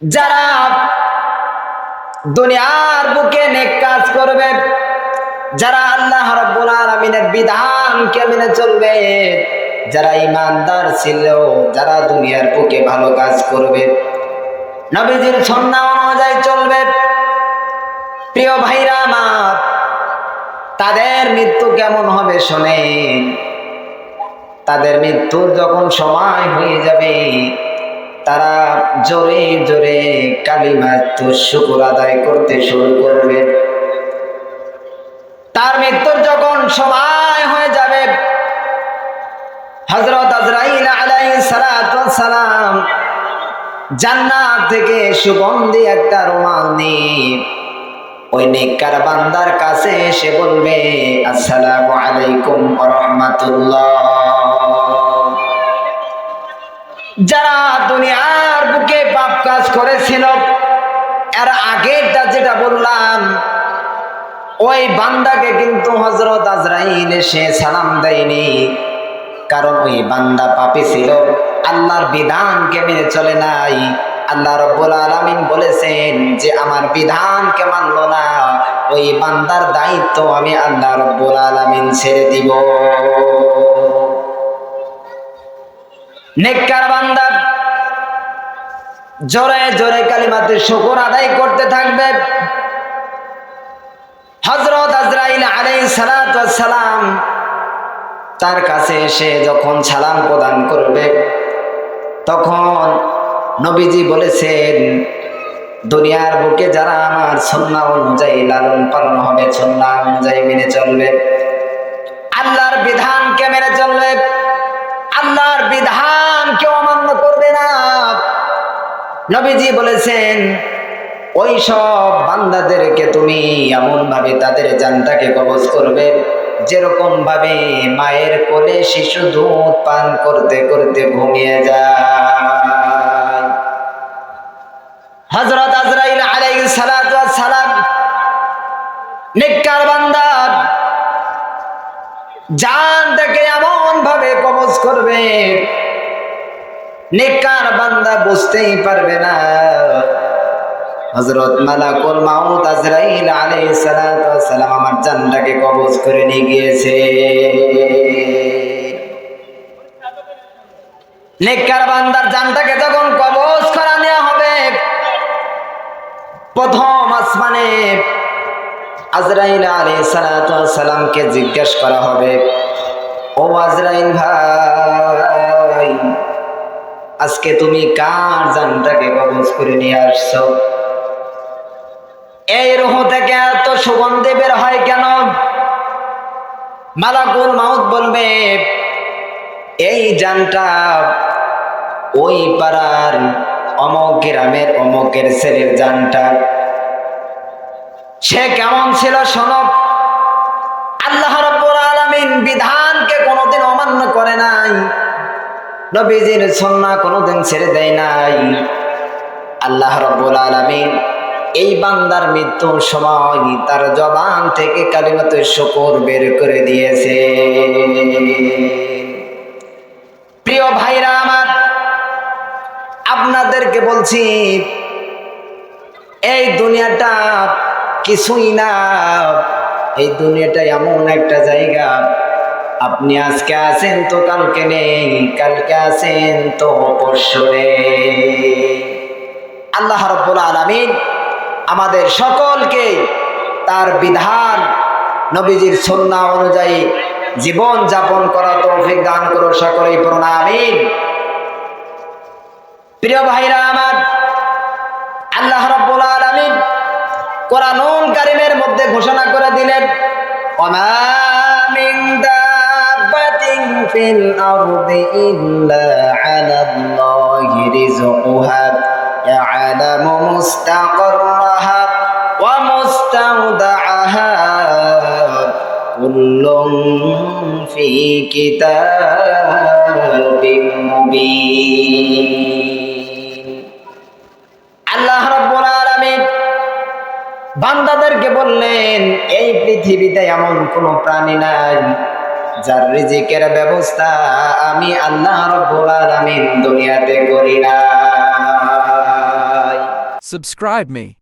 যারা দুনিয়ার বুকে নেক কাজ করবে, যারা আল্লাহ রাব্বুল আলামিনের বিধানকে মেনে চলবে, যারা ঈমানদার ছিল, যারা দুনিয়ার বুকে ভালো কাজ করবে, নবীজির সুন্নাহ অনুযায়ী চলবে, প্রিয় ভাইরা আমার, তাদের মৃত্যু কেমন হবে শোনেন। তাদের মৃত্যুর যখন সময় হয়ে যাবে, তারা জোরে জোরে কালিমাতুশ শুকর আদায় করতে শুরু করবে। তার মৃত্যুর যখন সময় হয়ে যাবে, হযরত আজরাইল আলাইহিস সালাতু ওয়াস সালাম জান্নাত থেকে সুগন্ধি একটা রুমাল নিয়ে ওই নেককার বান্দার কাছে এসে বলবে, আসসালামু আলাইকুম ওয়া রাহমাতুল্লাহ। যারা দুনিয়ার বুকে পাপ কাজ করেছিল, এর আগেরটা যেটা বললাম, ওই বান্দাকে কিন্তু হযরত আজরাইল এসে সালাম দেয়নি, কারণ ওই বান্দা পাপী ছিল, আল্লাহর বিধানকে মেনে চলে নাই। আল্লাহ রাব্বুল আলামিন বলেছেন যে আমার বিধানকে মানলো না, ওই বান্দার দায়িত্ব আমি আল্লাহ রাব্বুল আলামিন ছেড়ে দিব। নেককার বান্দা জোরে জোরে কালিমাতে শুকর আদায় করতে থাকবে। হযরত আজরাইল আলাইহিস সালাতু ওয়াস সালাম তার কাছে এসে যখন সালাম প্রদান করবে, তখন নবীজি বলেছেন, দুনিয়ার বুকে যারা আমার সুন্নাহ অনুযায়ী লালন পালন হবে, সুন্নাহ অনুযায়ী মেনে চলবে, আল্লাহর বিধানকে মেনে চলবে, আল্লাহর বিধানকে অমান্য করবে না, নবীজি বলেছেন ওই সব বান্দাদেরকে তুমি এমন ভাবে তাদের জানটাকে কবজ করবে যেরকম ভাবে মায়ের কোলে শিশু দুধ পান করতে করতে ঘুমিয়ে যায়। হযরত আজরাইল আলাইহিস সালাতু ওয়াস সালাম নেককার বান্দা জানটাকে এমন ভাবে কবজ করবে, নেককার বান্দা বুঝতেই পারবে না হযরত মালাকুল মাউত আজরাইল আলাইহিস সালাতু ওয়াস সালাম আমার জানটাকে কবজ করে নিয়ে গিয়েছে। নেককার বান্দার জানটাকে যখন কবজ করা নেওয়া হবে, প্রথম আসমানে আজরাইল আলাইহিস সালাতু ওয়াস সালামকে জিজ্ঞেস করা হবে, ও আজরাইল ভাই, আজকে তুমি কার জানটাকে কবজ করে নিয়ে আসছো? এই রূহ থেকে এত সুগন্ধি বের হয় কেন? মালাকুল মাউত বলবে, এই জানটা ওই পাড়ার অমুক গ্রামের অমুকের ছেলের জানটা। সে কেমন ছিল শোনো, আল্লাহ রাব্বুল আলামিন বিধানকে কোনোদিন অমান্য করে নাই, নবীজির সুন্নাহ কোনোদিন ছেড়ে দেয় নাই। আল্লাহ রাব্বুল আলামিন এই বান্দার মৃত্যুর সময় তার জবান থেকে কালিমাতুশ শুকর বের করে দিয়েছে। প্রিয় ভাইরা আমার, আপনাদেরকে বলছি, এই দুনিয়াটা কিছুই না। এই দুনিয়াটা এমন একটা জায়গা, আপনি আজকে আছেন তো কালকে নেই, কালকে আছেন তো পরশু নেই। আল্লাহ রাব্বুল আলামিন আমাদের সকলকে তার বিধান, নবীজির সুন্নাহ অনুযায়ী জীবন যাপন করার তৌফিক দান করুন, সকলেই পড়ুন আমিন। প্রিয় ভাইরা আমার, আল্লাহ রাব্বুল আলামিন কোরআনুল কারীমের মধ্যে ঘোষণা করে দিলেন, ওয়ামা মিন দাব্বাতিন ফিল আরদি ইল্লা আলাল্লাহি রিজকুহা ইয়ালামু মুস্তাকাররাহা ওয়া মুস্তাওদাআহা কুল্লুন ফি কিতাবিম মুবিন। আল্লাহ রাব্বুল আলামিন বান্দাদেরকে বললেন, এই পৃথিবীতে এমন কোনো প্রাণী নাই যার রিজিকের ব্যবস্থা আমি আল্লাহ রাব্বুল আলামিন দুনিয়াতে করি নাই। Subscribe me.